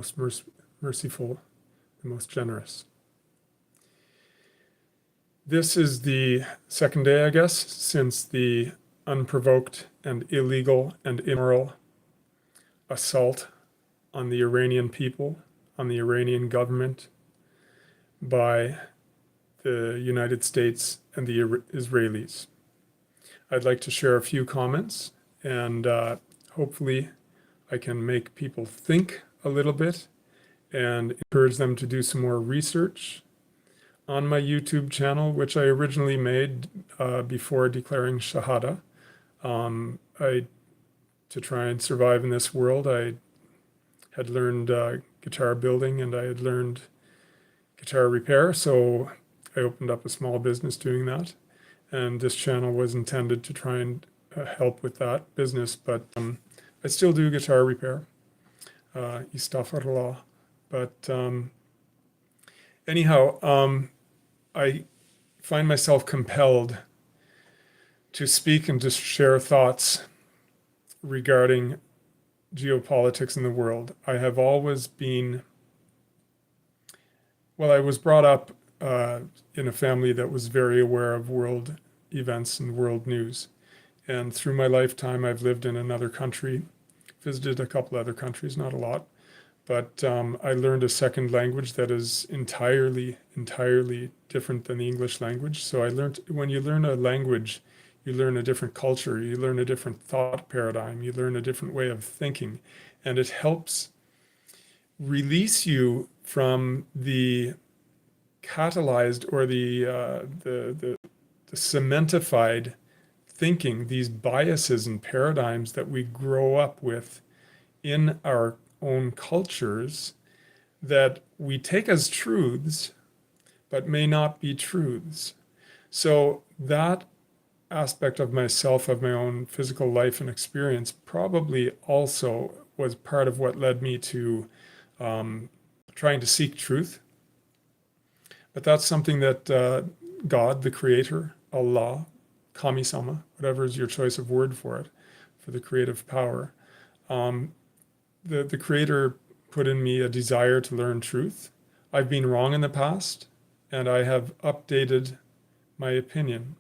most merciful, the most generous. This is the second day, I guess, since the unprovoked and illegal and immoral assault on the Iranian people, on the Iranian government by the United States and the Israelis. I'd like to share a few comments, and hopefully I can make people think a little bit and encourage them to do some more research on my YouTube channel, which I originally made before declaring Shahada. To try and survive in this world, I had learned guitar building and I had learned guitar repair, so I opened up a small business doing that. And this channel was intended to try and help with that business, but I still do guitar repair, Istaghfirullah. But anyhow, I find myself compelled to speak and to share thoughts regarding geopolitics in the world. I have always been, well, I was brought up in a family that was very aware of world events and world news. And through my lifetime, I've lived in another country, visited a couple other countries, not a lot. But I learned a second language that is entirely different than the English language. So I learned, when you learn a language, you learn a different culture, you learn a different thought paradigm, you learn a different way of thinking. And it helps release you from the catalyzed or the cementified thinking, these biases and paradigms that we grow up with in our own cultures that we take as truths, but may not be truths. So that aspect of myself, of my own physical life and experience, probably also was part of what led me to trying to seek truth. But that's something that God, the Creator, Allah, Kami-sama, whatever is your choice of word for it, for the creative power, the Creator put in me a desire to learn truth. I've been wrong in the past, and I have updated my opinion.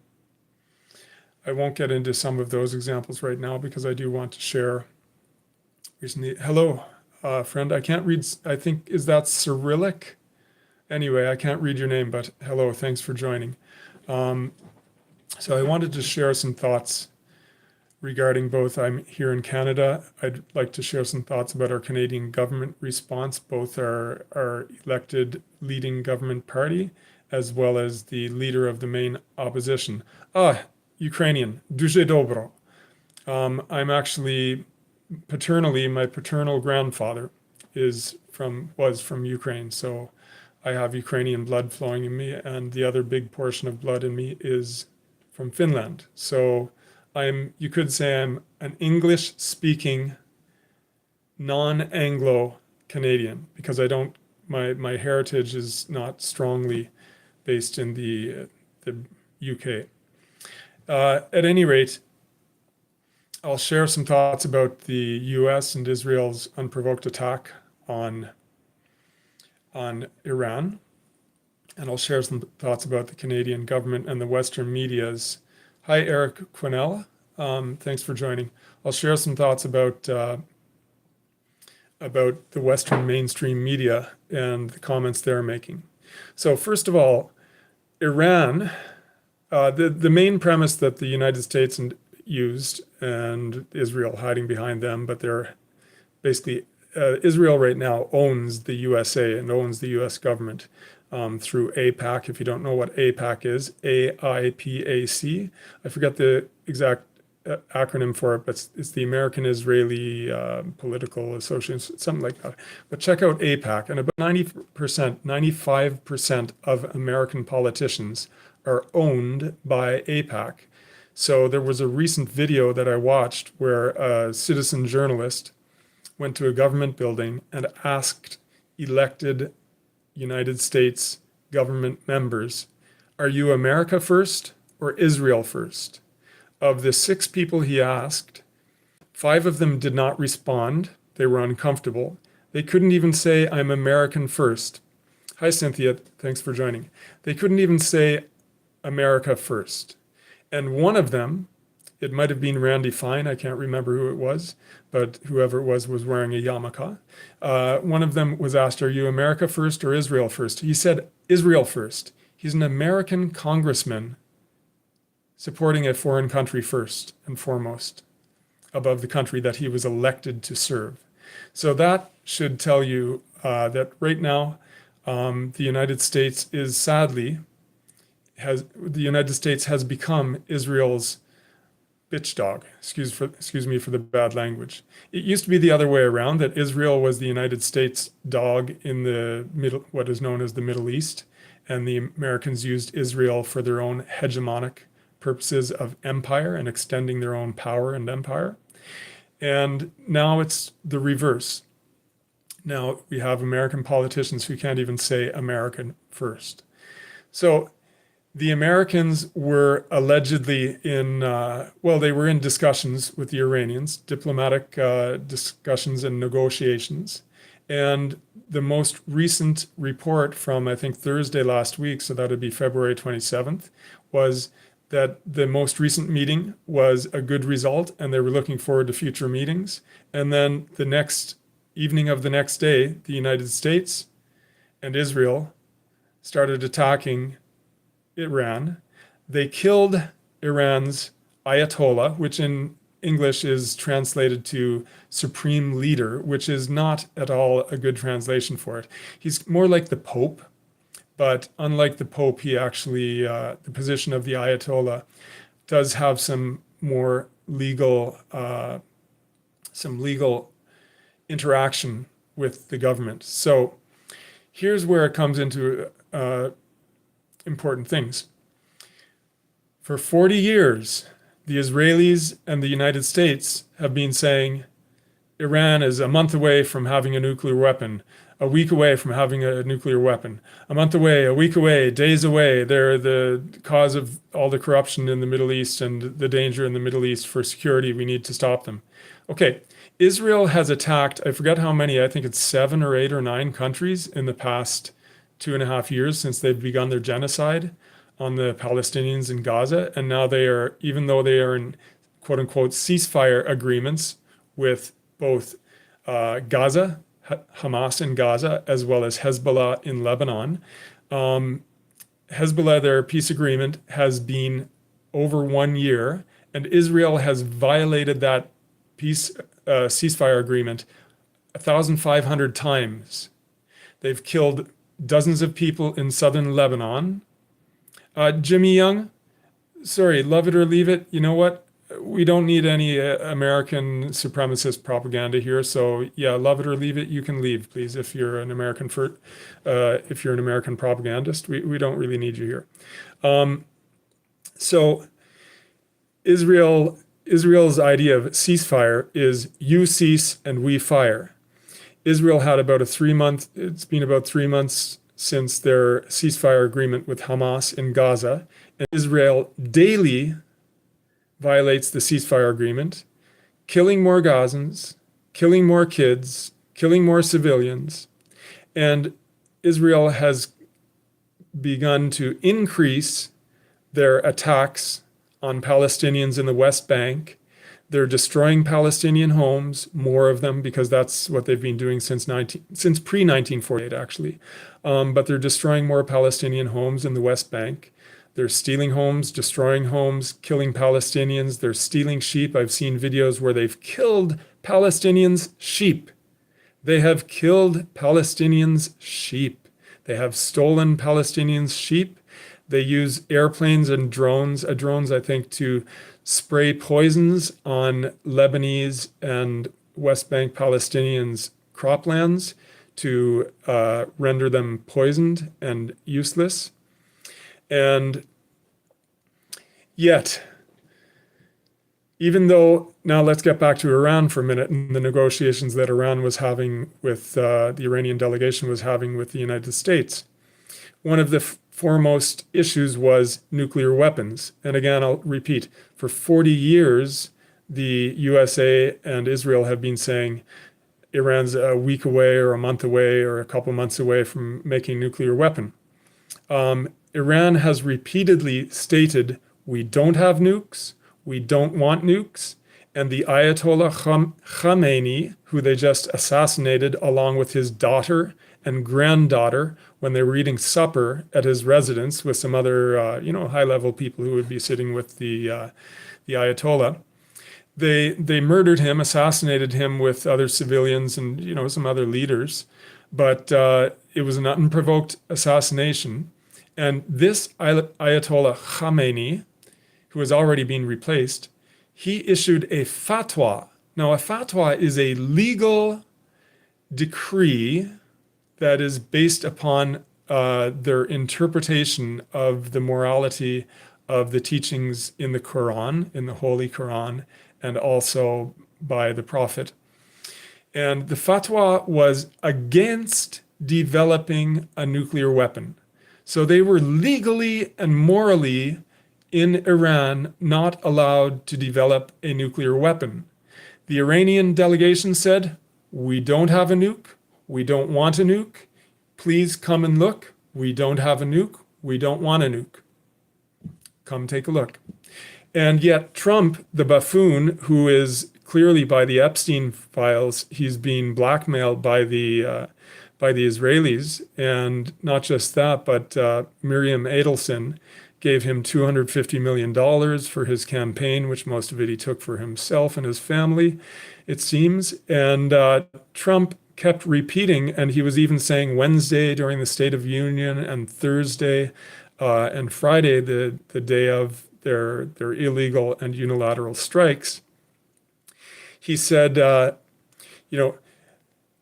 I won't get into some of those examples right now because I do want to share recently. Hello, friend. I can't read, I think, is that Cyrillic? Anyway, I can't read your name, but hello, thanks for joining. So I wanted to share some thoughts regarding both. I'm here in Canada. I'd like to share some thoughts about our Canadian government response, both our elected leading government party, as well as the leader of the main opposition. Ukrainian, Duże dobro. I'm actually paternally, my paternal grandfather was from Ukraine, so I have Ukrainian blood flowing in me, and the other big portion of blood in me is from Finland. So you could say I'm an English-speaking, non-Anglo Canadian, because my heritage is not strongly based in the UK. At any rate, I'll share some thoughts about the US and Israel's unprovoked attack on Iran. And I'll share some thoughts about the Canadian government and the Western media's. Hi, Eric Quinnell. Thanks for joining. I'll share some thoughts about the Western mainstream media and the comments they're making. So first of all, Iran, the main premise that the United States used, and Israel hiding behind them, but they're basically, Israel right now owns the USA and owns the US government through AIPAC. If you don't know what AIPAC is, AIPAC. I forget the exact acronym for it, but it's the American Israeli Political Association, something like that. But check out AIPAC, and about 95% of American politicians are owned by AIPAC. So there was a recent video that I watched where a citizen journalist went to a government building and asked elected United States government members, are you America first or Israel first? Of the 6 people he asked, 5 of them did not respond. They were uncomfortable. They couldn't even say, I'm American first. Hi, Cynthia. Thanks for joining. They couldn't even say America first. And one of them, it might have been Randy Fine, I can't remember who it was, but whoever it was wearing a yarmulke. One of them was asked, are you America first or Israel first? He said, Israel first. He's an American congressman supporting a foreign country first and foremost, above the country that he was elected to serve. So that should tell you that right now, the United States is sadly, the United States has become Israel's bitch dog. Excuse me for the bad language. It used to be the other way around, that Israel was the United States dog in the middle, what is known as the Middle East, and the Americans used Israel for their own hegemonic purposes of empire and extending their own power and empire. And now it's the reverse. Now we have American politicians who can't even say American first. So the Americans were allegedly they were in discussions with the Iranians, diplomatic discussions and negotiations. And the most recent report from, I think, Thursday last week, so that would be February 27th, was that the most recent meeting was a good result and they were looking forward to future meetings. And then the next evening of the next day, the United States and Israel started attacking Iran. They killed Iran's Ayatollah, which in English is translated to supreme leader, which is not at all a good translation for it. He's more like the Pope, but unlike the Pope, he actually, the position of the Ayatollah does have some more legal, interaction with the government. So here's where it comes into important things. For 40 years, the Israelis and the United States have been saying Iran is a month away from having a nuclear weapon, a week away from having a nuclear weapon, a month away, a week away, days away. They're the cause of all the corruption in the Middle East and the danger in the Middle East for security. We need to stop them. Okay, Israel has attacked, I forget how many, I think it's 7 or 8 or 9 countries in the past 2.5 years since they've begun their genocide on the Palestinians in Gaza. And now they are, even though they are in quote unquote ceasefire agreements with both Gaza, Hamas in Gaza, as well as Hezbollah in Lebanon. Hezbollah, their peace agreement has been over 1 year, and Israel has violated that peace ceasefire agreement 1,500 times. They've killed dozens of people in southern Lebanon. Jimmy Young, sorry, love it or leave it. You know what? We don't need any American supremacist propaganda here. So yeah, love it or leave it. You can leave, please, if you're an American propagandist. We don't really need you here. So Israel's idea of ceasefire is you cease and we fire. Israel had about it's been about 3 months since their ceasefire agreement with Hamas in Gaza, and Israel daily violates the ceasefire agreement, killing more Gazans, killing more kids, killing more civilians, and Israel has begun to increase their attacks on Palestinians in the West Bank. They're destroying Palestinian homes, more of them, because that's what they've been doing since pre-1948, actually. But they're destroying more Palestinian homes in the West Bank. They're stealing homes, destroying homes, killing Palestinians. They're stealing sheep. I've seen videos where they've killed Palestinians' sheep. They have killed Palestinians' sheep. They have stolen Palestinians' sheep. They use airplanes and drones, I think, to spray poisons on Lebanese and West Bank Palestinians' croplands to render them poisoned and useless. And yet, even though, now let's get back to Iran for a minute and the negotiations that Iran was having with, the Iranian delegation was having with the United States. One of the foremost issues was nuclear weapons. And again, I'll repeat, for 40 years, the USA and Israel have been saying Iran's a week away or a month away or a couple months away from making a nuclear weapon. Iran has repeatedly stated, we don't have nukes, we don't want nukes, and the Ayatollah Khamenei, who they just assassinated along with his daughter and granddaughter when they were eating supper at his residence with some other, high-level people who would be sitting with the Ayatollah. They murdered him, assassinated him with other civilians and some other leaders, but it was an unprovoked assassination. And this Ayatollah Khamenei, who has already been replaced, he issued a fatwa. Now, a fatwa is a legal decree that is based upon their interpretation of the morality of the teachings in the Quran, in the Holy Quran, and also by the Prophet. And the fatwa was against developing a nuclear weapon. So they were legally and morally in Iran not allowed to develop a nuclear weapon. The Iranian delegation said, we don't have a nuke. We don't want a nuke. Please come and look. We don't have a nuke. We don't want a nuke. Come take a look. And yet Trump, the buffoon, who is clearly by the Epstein files, he's being blackmailed by the Israelis. And not just that, but Miriam Adelson gave him $250 million for his campaign, which most of it he took for himself and his family, it seems. And Trump kept repeating, and he was even saying Wednesday during the State of Union and Thursday and Friday, the day of their illegal and unilateral strikes. He said,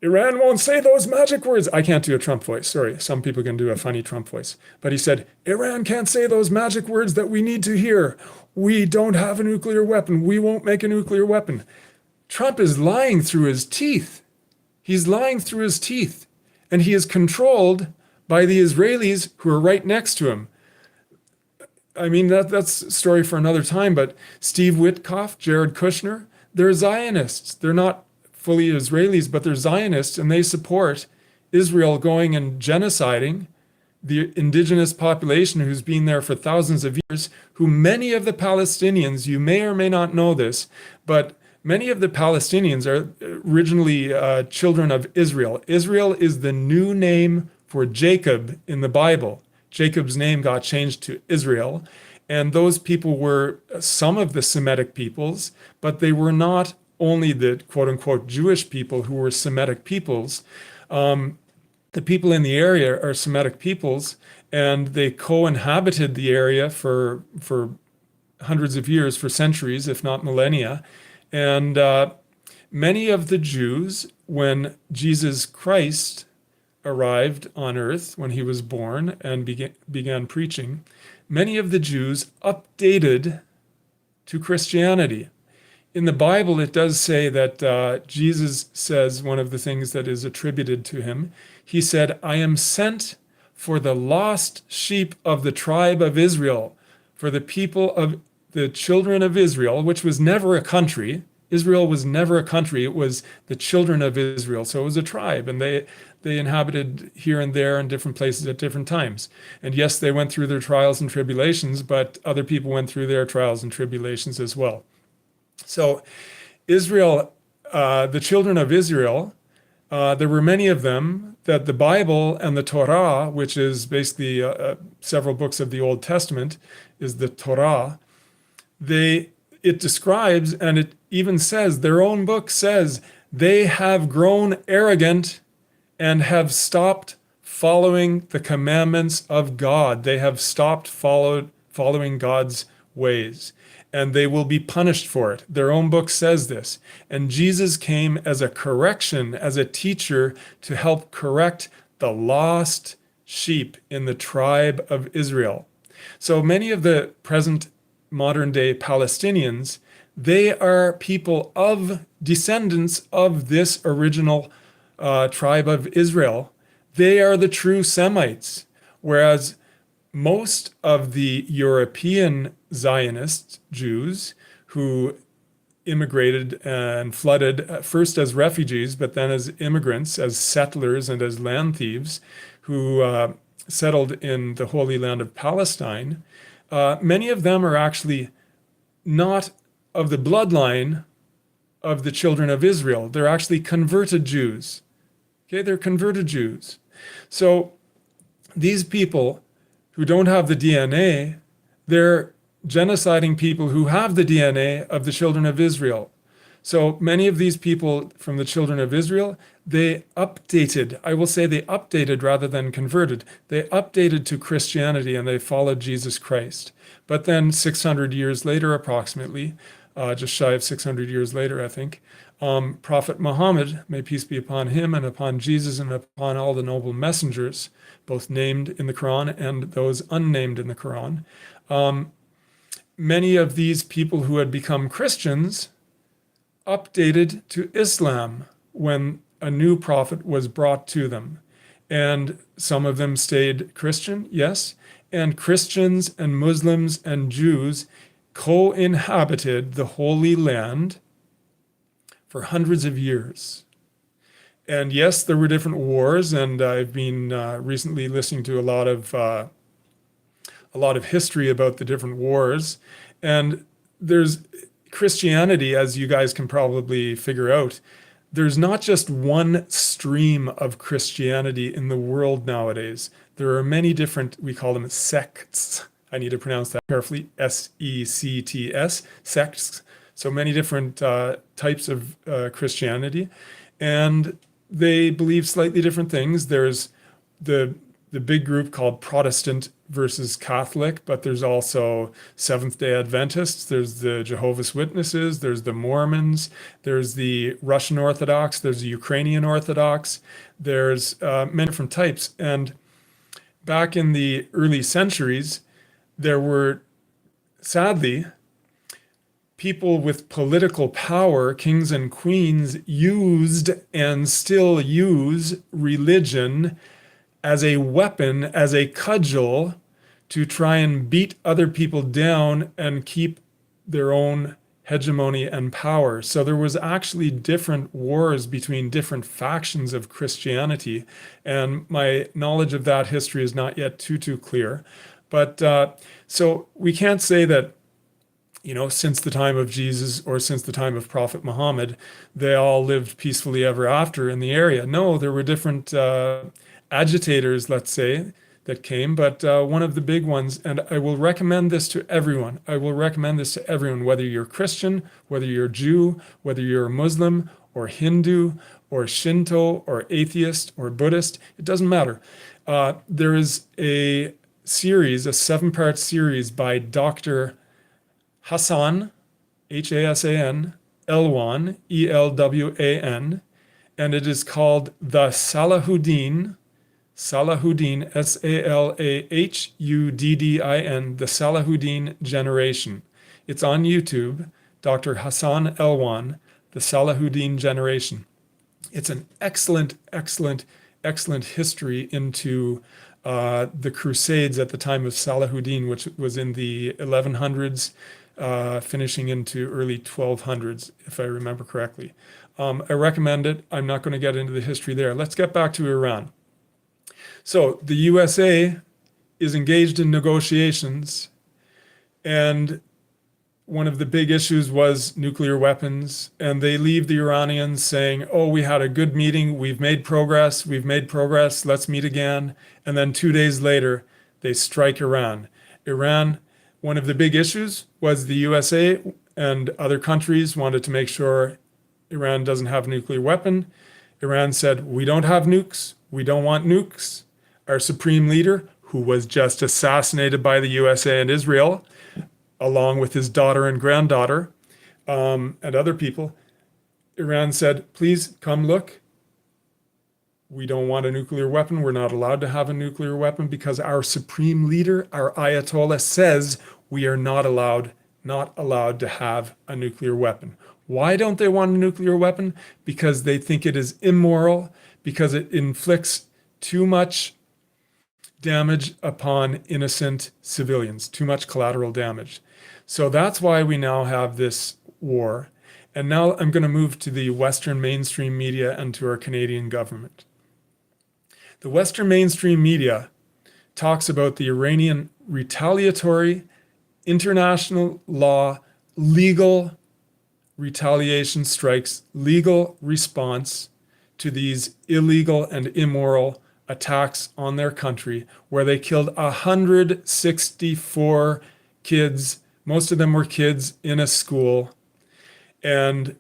Iran won't say those magic words. I can't do a Trump voice. Sorry, some people can do a funny Trump voice. But he said, Iran can't say those magic words that we need to hear. We don't have a nuclear weapon. We won't make a nuclear weapon. Trump is lying through his teeth. He's lying through his teeth. And he is controlled by the Israelis who are right next to him. I mean, that's a story for another time, but Steve Witkoff, Jared Kushner, they're Zionists. They're not fully Israelis, but they're Zionists, and they support Israel going and genociding the indigenous population who's been there for thousands of years, who many of the Palestinians, you may or may not know this, but many of the Palestinians are originally children of Israel. Israel is the new name for Jacob in the Bible. Jacob's name got changed to Israel, and those people were some of the Semitic peoples, but they were not only the quote-unquote Jewish people who were Semitic peoples. The people in the area are Semitic peoples, and they co-inhabited the area for hundreds of years, for centuries, if not millennia. And many of the Jews, when Jesus Christ arrived on earth, when he was born and began preaching, many of the Jews updated to Christianity. In the Bible, it does say that Jesus says, one of the things that is attributed to him, he said, I am sent for the lost sheep of the tribe of Israel, for the people of the children of Israel, which was never a country. Israel was never a country. It was the children of Israel. So it was a tribe, and they inhabited here and there in different places at different times. And yes, they went through their trials and tribulations, but other people went through their trials and tribulations as well. So Israel, the children of Israel, there were many of them that the Bible and the Torah, which is basically several books of the Old Testament, is the Torah. It describes, and it even says, their own book says, they have grown arrogant and have stopped following the commandments of God. They have stopped following God's ways, and they will be punished for it. Their own book says this. And Jesus came as a correction, as a teacher, to help correct the lost sheep in the tribe of Israel. So many of the present modern day Palestinians, they are people of descendants of this original tribe of Israel. They are the true Semites, whereas most of the European Zionist Jews who immigrated and flooded, first as refugees, but then as immigrants, as settlers, and as land thieves who settled in the Holy Land of Palestine. Many of them are actually not of the bloodline of the children of Israel. They're actually converted Jews. Okay, they're converted Jews. So these people who don't have the DNA, they're genociding people who have the DNA of the children of Israel. So many of these people from the children of Israel, they updated, I will say they updated rather than converted. They updated to Christianity and they followed Jesus Christ. But then 600 years later, approximately, just shy of 600 years later, I think, Prophet Muhammad, may peace be upon him and upon Jesus and upon all the noble messengers, both named in the Quran and those unnamed in the Quran, many of these people who had become Christians updated to Islam when a new prophet was brought to them. And some of them stayed Christian, yes, and Christians and Muslims and Jews co-inhabited the Holy Land for hundreds of years. And yes, there were different wars, and I've been recently listening to a lot of history about the different wars. And there's Christianity, as you guys can probably figure out, there's not just one stream of Christianity in the world nowadays. There are many different, we call them sects. I need to pronounce that carefully, S-E-C-T-S, sects. So many different types of Christianity. And they believe slightly different things. There's the big group called Protestant versus Catholic, but there's also Seventh-day Adventists, there's the Jehovah's Witnesses, there's the Mormons, there's the Russian Orthodox, there's the Ukrainian Orthodox, there's many different types. And back in the early centuries, there were, sadly, people with political power, kings and queens, used and still use religion as a weapon, as a cudgel to try and beat other people down and keep their own hegemony and power. So there was actually different wars between different factions of Christianity. And my knowledge of that history is not yet too clear. But so we can't say that, you know, since the time of Jesus or since the time of Prophet Muhammad, they all lived peacefully ever after in the area. No, there were different agitators, let's say, that came, but one of the big ones, and I will recommend this to everyone. I will recommend this to everyone, whether you're Christian, whether you're Jew, whether you're Muslim or Hindu or Shinto or atheist or Buddhist, it doesn't matter. There is a series, a 7-part series by Dr. Hassan, Hasan, Elwan, Elwan, and it is called The Salahuddin, Salahuddin, Salahuddin, The Salahuddin Generation. It's on YouTube, Dr. Hassan Elwan, The Salahuddin Generation. It's an excellent history into the Crusades at the time of Salahuddin, which was in the 1100s, finishing into early 1200s, if I remember correctly. I recommend it. I'm not going to get into the history there. Let's get back to Iran. So the USA is engaged in negotiations, and one of the big issues was nuclear weapons, and they leave the Iranians saying, oh, we had a good meeting, we've made progress, let's meet again. And then 2 days later, they strike Iran. Iran, one of the big issues was the USA and other countries wanted to make sure Iran doesn't have a nuclear weapon. Iran said, we don't have nukes, we don't want nukes. Our supreme leader, who was just assassinated by the USA and Israel, along with his daughter and granddaughter, and other people, Iran said, please come look. We don't want a nuclear weapon. We're not allowed to have a nuclear weapon because our supreme leader, our Ayatollah, says we are not allowed to have a nuclear weapon. Why don't they want a nuclear weapon? Because they think it is immoral, because it inflicts too much damage upon innocent civilians, too much collateral damage. So that's why we now have this war. And now I'm going to move to the Western mainstream media and to our Canadian government. The Western mainstream media talks about the Iranian retaliatory, international law, legal retaliation strikes, legal response to these illegal and immoral attacks on their country, where they killed 164 kids. Most of them were kids in a school, and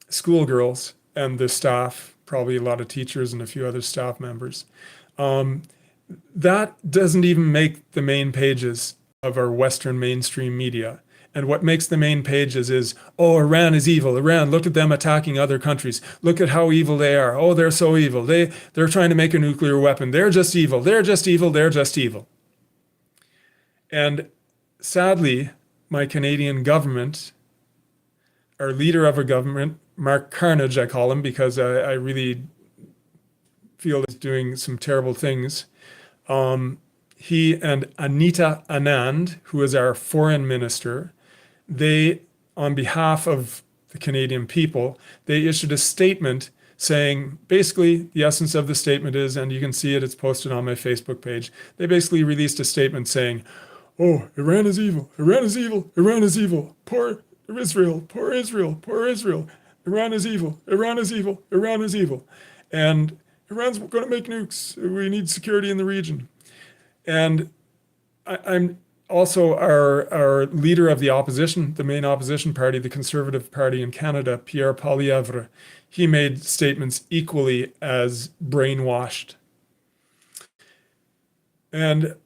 schoolgirls, and the staff, probably a lot of teachers and a few other staff members. That doesn't even make the main pages of our Western mainstream media. And what makes the main pages is, oh, Iran is evil. Iran, look at them attacking other countries. Look at how evil they are. Oh, they're so evil. They're trying to make a nuclear weapon. They're just evil. They're just evil. They're just evil. And sadly, my Canadian government, our leader of our government, Mark Carnage, I call him because I really feel he's doing some terrible things. He and Anita Anand, who is our foreign minister, they, on behalf of the Canadian people, they issued a statement saying, basically, the essence of the statement is, and you can see it, it's posted on my Facebook page. They basically released a statement saying, oh, Iran is evil, Iran is evil, Iran is evil, poor Israel, poor Israel, poor Israel, Iran is evil, Iran is evil, Iran is evil. And Iran's going to make nukes. We need security in the region. And I'm also our leader of the opposition, the main opposition party, the Conservative Party in Canada, Pierre Poilievre. He made statements equally as brainwashed. And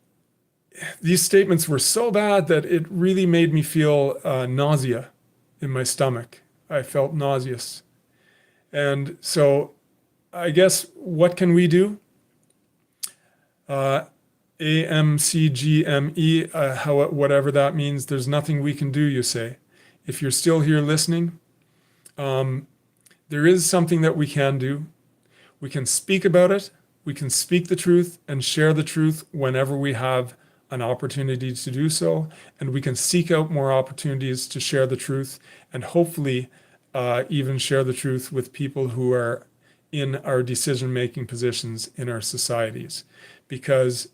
these statements were so bad that it really made me feel nausea in my stomach. I felt nauseous. And so I guess what can we do? AMCGME, whatever that means, there's nothing we can do, you say. If you're still here listening, there is something that we can do. We can speak about it. We can speak the truth and share the truth whenever we have an opportunity to do so. And we can seek out more opportunities to share the truth and hopefully even share the truth with people who are in our decision-making positions in our societies. Because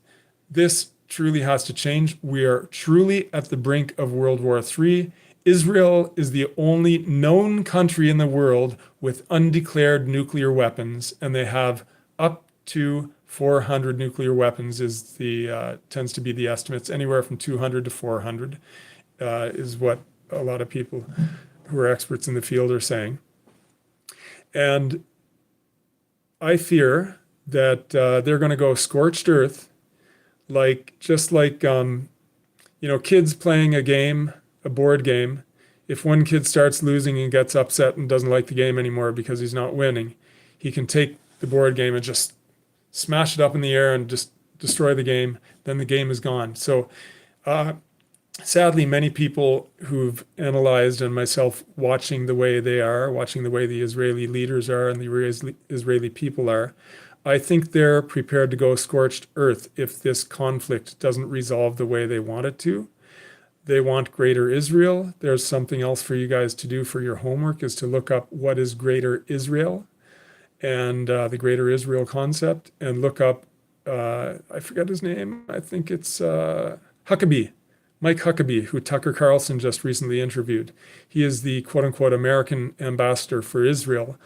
this truly has to change. We are truly at the brink of World War III. Israel is the only known country in the world with undeclared nuclear weapons, and they have up to 400 nuclear weapons tends to be the estimates. Anywhere from 200 to 400 is what a lot of people who are experts in the field are saying. And I fear that they're going to go scorched earth, just like kids playing a game, a board game. If one kid starts losing and gets upset and doesn't like the game anymore because he's not winning, he can take the board game and just smash it up in the air and just destroy the game. Then the game is gone. So sadly, many people who've analyzed, and myself watching the way they are, watching the way the Israeli leaders are and the Israeli people are, I think they're prepared to go scorched earth if this conflict doesn't resolve the way they want it to. They want greater Israel. There's something else for you guys to do for your homework, is to look up what is greater Israel and the greater Israel concept, and look up, I forget his name, I think it's Huckabee, Mike Huckabee, who Tucker Carlson just recently interviewed. He is the quote-unquote American ambassador for Israel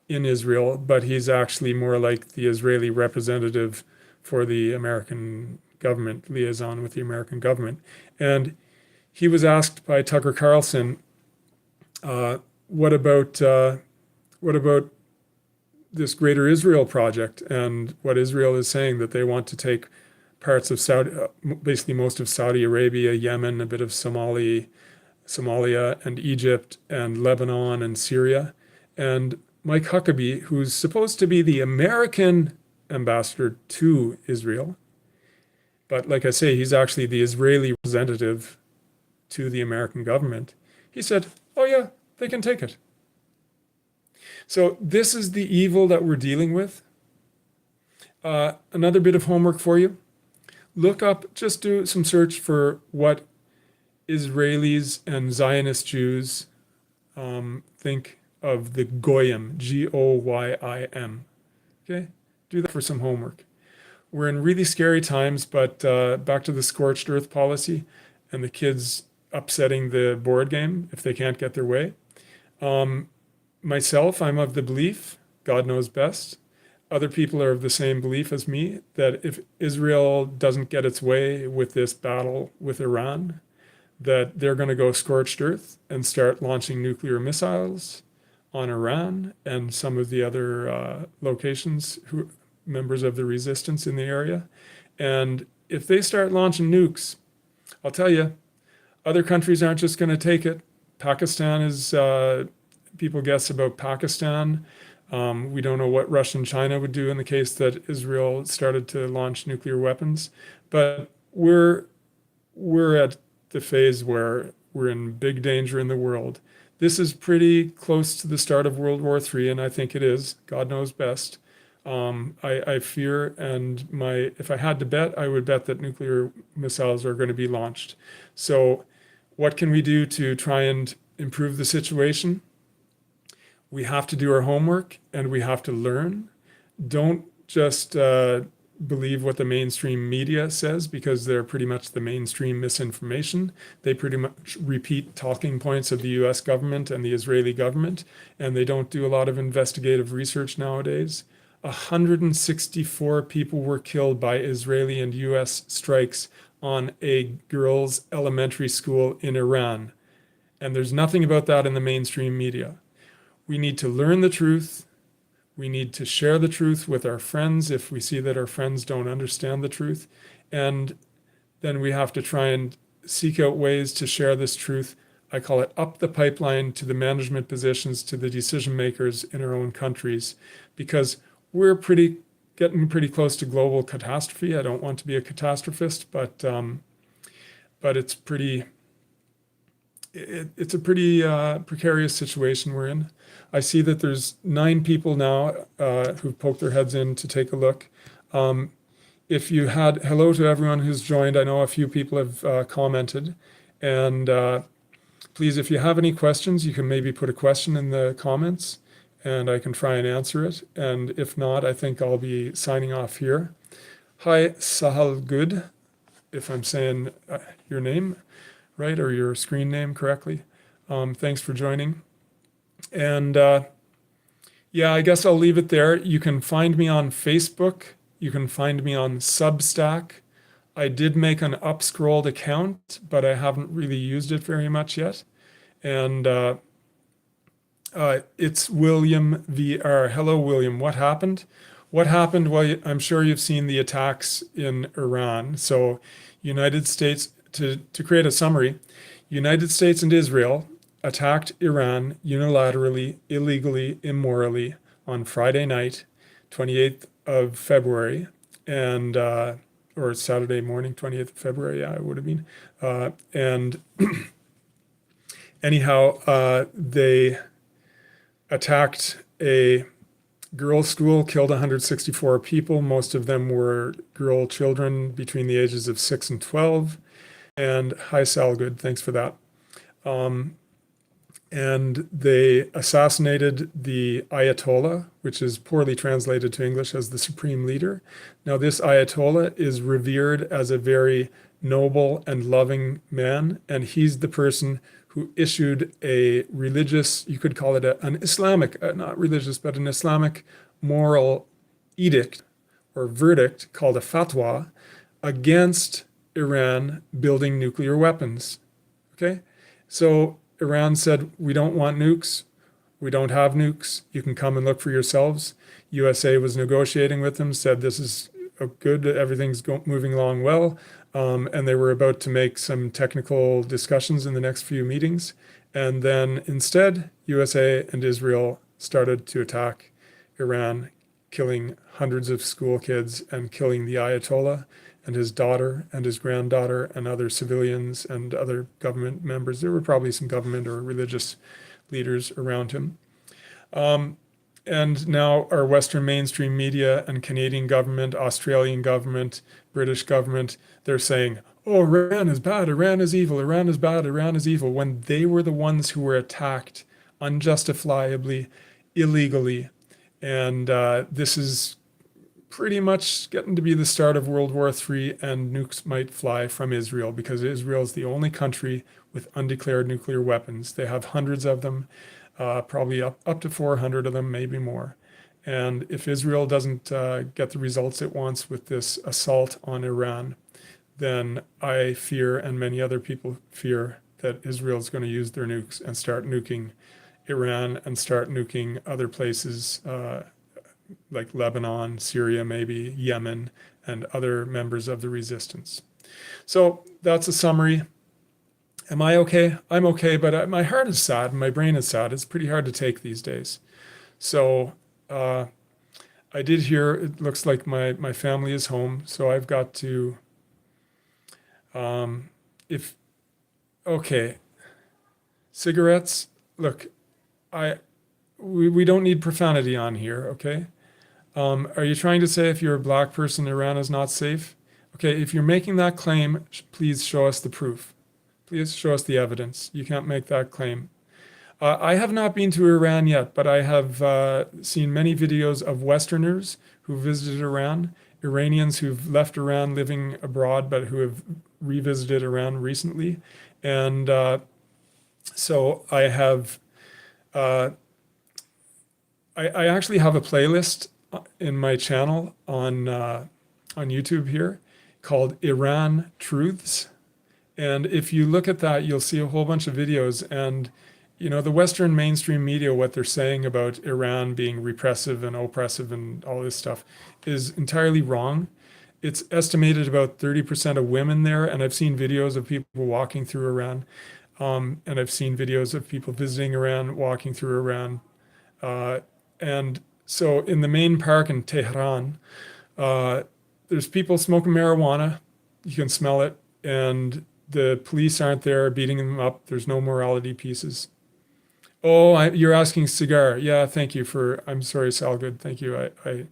in Israel, but he's actually more like the Israeli representative for the American government, liaison with the American government. And he was asked by Tucker Carlson, what about this Greater Israel project, and what Israel is saying, that they want to take parts of basically most of Saudi Arabia, Yemen, a bit of Somalia and Egypt and Lebanon and Syria. And Mike Huckabee, who's supposed to be the American ambassador to Israel, but like I say, he's actually the Israeli representative to the American government. He said, oh yeah, they can take it. So this is the evil that we're dealing with. Another bit of homework for you. Look up, just do some search for what Israelis and Zionist Jews, Think of the Goyim, Goyim. Okay, do that for some homework. We're in really scary times, but back to the scorched earth policy and the kids upsetting the board game if they can't get their way. Myself, I'm of the belief, God knows best. Other people are of the same belief as me that if Israel doesn't get its way with this battle with Iran, that they're going to go scorched earth and start launching nuclear missiles on Iran and some of the other locations, members of the resistance in the area. And if they start launching nukes, I'll tell you, other countries aren't just going to take it. Pakistan is, people guess about Pakistan. We don't know what Russia and China would do in the case that Israel started to launch nuclear weapons. But we're at the phase where we're in big danger in the world. This is pretty close to the start of World War III, and I think it is. God knows best. I fear, and if I had to bet, I would bet that nuclear missiles are going to be launched. So what can we do to try and improve the situation? We have to do our homework and we have to learn. Don't just believe what the mainstream media says, because they're pretty much the mainstream misinformation. They pretty much repeat talking points of the US government and the Israeli government, and they don't do a lot of investigative research nowadays. 164 people were killed by Israeli and US strikes on a girls' elementary school in Iran. And there's nothing about that in the mainstream media. We need to learn the truth. We need to share the truth with our friends if we see that our friends don't understand the truth. And then we have to try and seek out ways to share this truth. I call it up the pipeline to the management positions, to the decision makers in our own countries, because we're getting pretty close to global catastrophe. I don't want to be a catastrophist, but it's it's a pretty precarious situation we're in. I see that there's 9 people now who've poked their heads in to take a look. If you had, hello to everyone who's joined. I know a few people have commented. And please, if you have any questions, you can maybe put a question in the comments and I can try and answer it. And if not, I think I'll be signing off here. Hi, Sahal Good, if I'm saying your name right, or your screen name correctly. Thanks for joining. And yeah, I guess I'll leave it there. You can find me on Facebook. You can find me on Substack. I did make an upscrolled account, but I haven't really used it very much yet. And it's William VR. Hello, William. What happened? What happened? Well, I'm sure you've seen the attacks in Iran. So United States, to create a summary, United States and Israel attacked Iran unilaterally, illegally, immorally on Friday night, 28th of February, and or Saturday morning, 28th of February, yeah, it would have been. And anyhow, they attacked a girls' school, killed 164 people. Most of them were girl children between the ages of 6 and 12. And hi, Salgood, thanks for that. And they assassinated the Ayatollah, which is poorly translated to English as the supreme leader. Now, this Ayatollah is revered as a very noble and loving man, and he's the person who issued a religious, you could call it an Islamic, not religious, but an Islamic moral edict or verdict called a fatwa against Iran building nuclear weapons. Okay? So Iran said, we don't want nukes. We don't have nukes. You can come and look for yourselves. USA was negotiating with them, said this is good, everything's moving along well. And they were about to make some technical discussions in the next few meetings. And then instead, USA and Israel started to attack Iran, killing hundreds of school kids and killing the Ayatollah and his daughter and his granddaughter and other civilians and other government members. There were probably some government or religious leaders around him. And now our Western mainstream media and Canadian government, Australian government, British government, they're saying, oh, Iran is bad, Iran is evil, Iran is bad, Iran is evil, when they were the ones who were attacked unjustifiably, illegally. And this is pretty much getting to be the start of World War III, and nukes might fly from Israel because Israel is the only country with undeclared nuclear weapons. They have hundreds of them, probably up to 400 of them, maybe more. And if Israel doesn't get the results it wants with this assault on Iran, then I fear, and many other people fear, that Israel is going to use their nukes and start nuking Iran and start nuking other places like Lebanon, Syria, maybe Yemen, and other members of the resistance. So that's a summary. Am I okay? I'm okay, but my heart is sad and my brain is sad. It's pretty hard to take these days. So I did hear it looks like my family is home, so I've got to if okay, cigarettes. Look, I we don't need profanity on here, okay? Are you trying to say if you're a black person, Iran is not safe? Okay, if you're making that claim, please show us the proof. Please show us the evidence. You can't make that claim. I have not been to Iran yet, but I have seen many videos of Westerners who visited Iran, Iranians who've left Iran living abroad, but who have revisited Iran recently. And so I have, I actually have a playlist in my channel on YouTube here called Iran Truths. And if you look at that, you'll see a whole bunch of videos. And, you know, the Western mainstream media, what they're saying about Iran being repressive and oppressive and all this stuff is entirely wrong. It's estimated about 30% of women there. And I've seen videos of people walking through Iran. And I've seen videos of people visiting Iran, walking through Iran. And so in the main park in Tehran, there's people smoking marijuana. You can smell it. And the police aren't there beating them up. There's no morality pieces. Oh, you're asking cigar. Yeah, thank you for, I'm sorry, Salgood. Thank you. I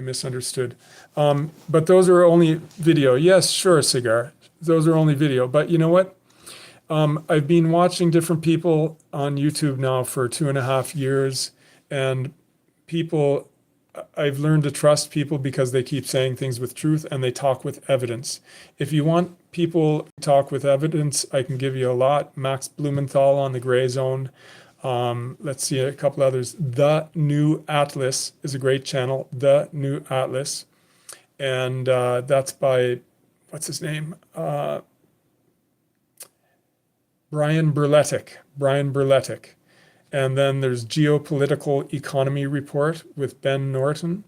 misunderstood. But those are only video. Yes, sure, cigar. Those are only video. But you know what? I've been watching different people on YouTube now for 2.5 years, and I've learned to trust people because they keep saying things with truth and they talk with evidence. If you want people to talk with evidence, I can give you a lot. Max Blumenthal on the Gray Zone. Let's see a couple others. The New Atlas is a great channel. The New Atlas. And that's by, what's his name? Brian Berletic. Brian Berletic. And then there's Geopolitical Economy Report with Ben Norton.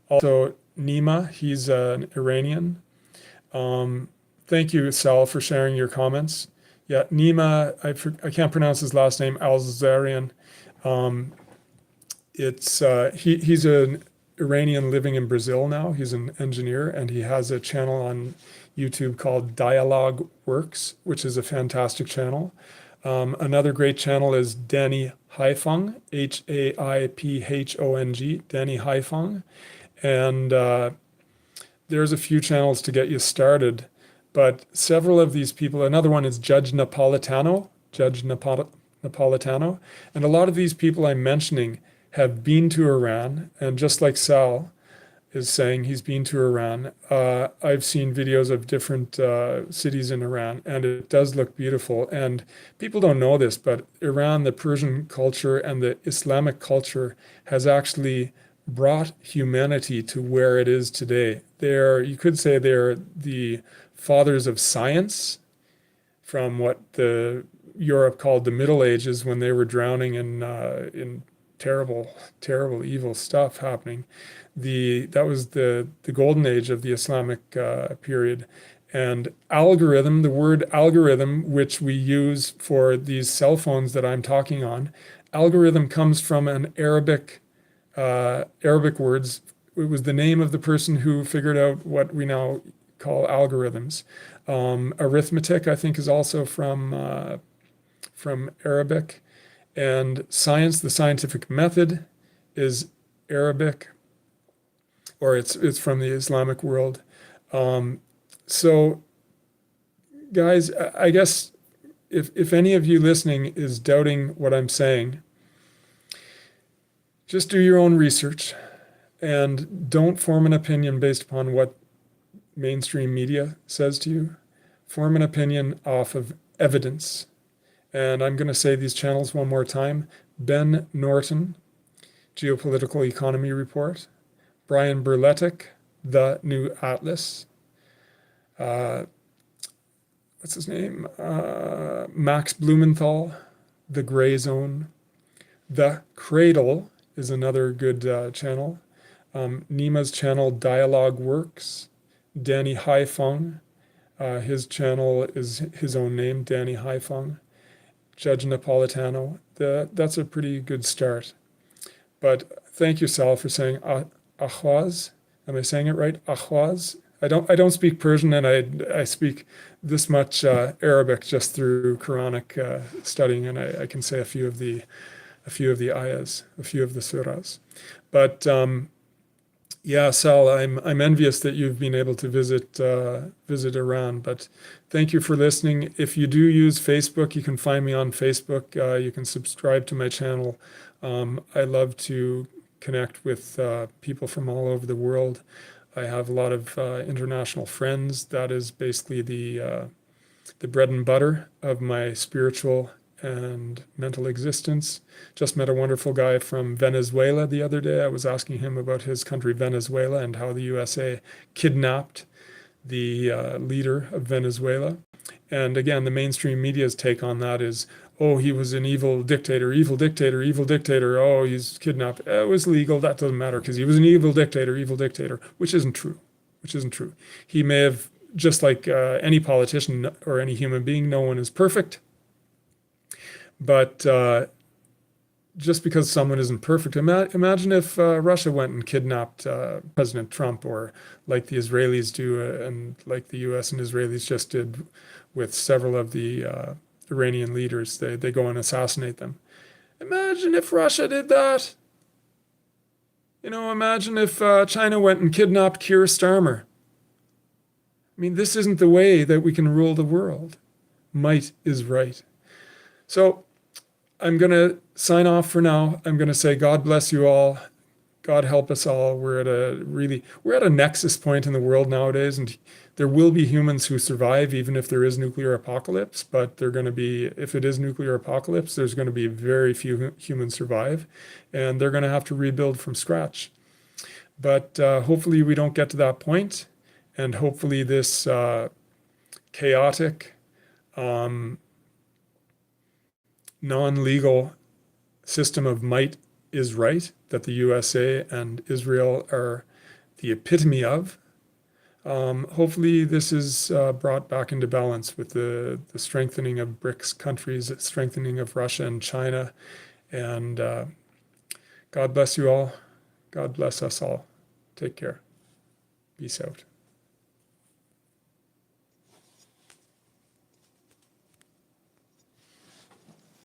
Also, Nima, he's an Iranian. Thank you, Sal, for sharing your comments. Yeah, Nima, I can't pronounce his last name, Al-Zarian. He's an Iranian living in Brazil now. He's an engineer, and he has a channel on YouTube called Dialogue Works, which is a fantastic channel. Another great channel is Danny Haifeng, Haiphong, Danny Haifeng. And there's a few channels to get you started. But several of these people, another one is Judge Napolitano. And a lot of these people I'm mentioning have been to Iran. And just like Sal is saying, he's been to Iran. I've seen videos of different cities in Iran, and it does look beautiful. And people don't know this, but Iran, the Persian culture and the Islamic culture has actually brought humanity to where it is today. You could say they're the fathers of science from what the Europe called the Middle Ages, when they were drowning in terrible, terrible, evil stuff happening. That was the golden age of the Islamic period. And algorithm, the word algorithm, which we use for these cell phones that I'm talking on, algorithm comes from an Arabic words. It was the name of the person who figured out what we now call algorithms. Arithmetic, I think, is also from Arabic. And science, the scientific method, is Arabic, or it's from the Islamic world. So, guys, I guess if any of you listening is doubting what I'm saying, just do your own research and don't form an opinion based upon what mainstream media says to you. Form an opinion off of evidence. And I'm going to say these channels one more time. Ben Norton, Geopolitical Economy Report. Brian Berletic, The New Atlas. What's his name? Max Blumenthal, The Gray Zone. The Cradle is another good channel. Nima's channel, Dialogue Works. Danny Haifeng, his channel is his own name, Danny Haifeng. Judge Napolitano. That's a pretty good start. But thank you, Sal, for saying Ahwaz. Am I saying it right? Ahwaz. I don't speak Persian, and I speak this much Arabic just through Quranic studying, and I can say a few of the ayahs, a few of the surahs. But yeah, Sal, I'm envious that you've been able to visit Iran. But thank you for listening. If you do use Facebook, you can find me on Facebook. You can subscribe to my channel. I love to connect with people from all over the world. I have a lot of international friends. That is basically the bread and butter of my spiritual and mental existence. Just met a wonderful guy from Venezuela the other day. I was asking him about his country, Venezuela, and how the USA kidnapped the leader of Venezuela. And again, the mainstream media's take on that is, oh, he was an evil dictator, evil dictator, evil dictator. Oh, he's kidnapped. It was legal. That doesn't matter because he was an evil dictator, which isn't true, He may have, just like any politician or any human being, no one is perfect. But just because someone isn't perfect, imagine if Russia went and kidnapped President Trump, or like the Israelis do, and like the US and Israelis just did with several of the Iranian leaders. They go and assassinate them. Imagine if Russia did that. Imagine if China went and kidnapped Keir Starmer. I mean, this isn't the way that we can rule the world. Might is right. So I'm going to sign off for now. I'm going to say God bless you all. God help us all. We're at a nexus point in the world nowadays, and there will be humans who survive even if there is nuclear apocalypse, but if it is nuclear apocalypse, there's going to be very few humans survive, and they're going to have to rebuild from scratch. But hopefully we don't get to that point, and hopefully this chaotic, non-legal system of might is right, that the USA and Israel are the epitome of. Hopefully this is brought back into balance with the strengthening of BRICS countries, strengthening of Russia and China. And God bless you all. God bless us all. Take care. Peace out.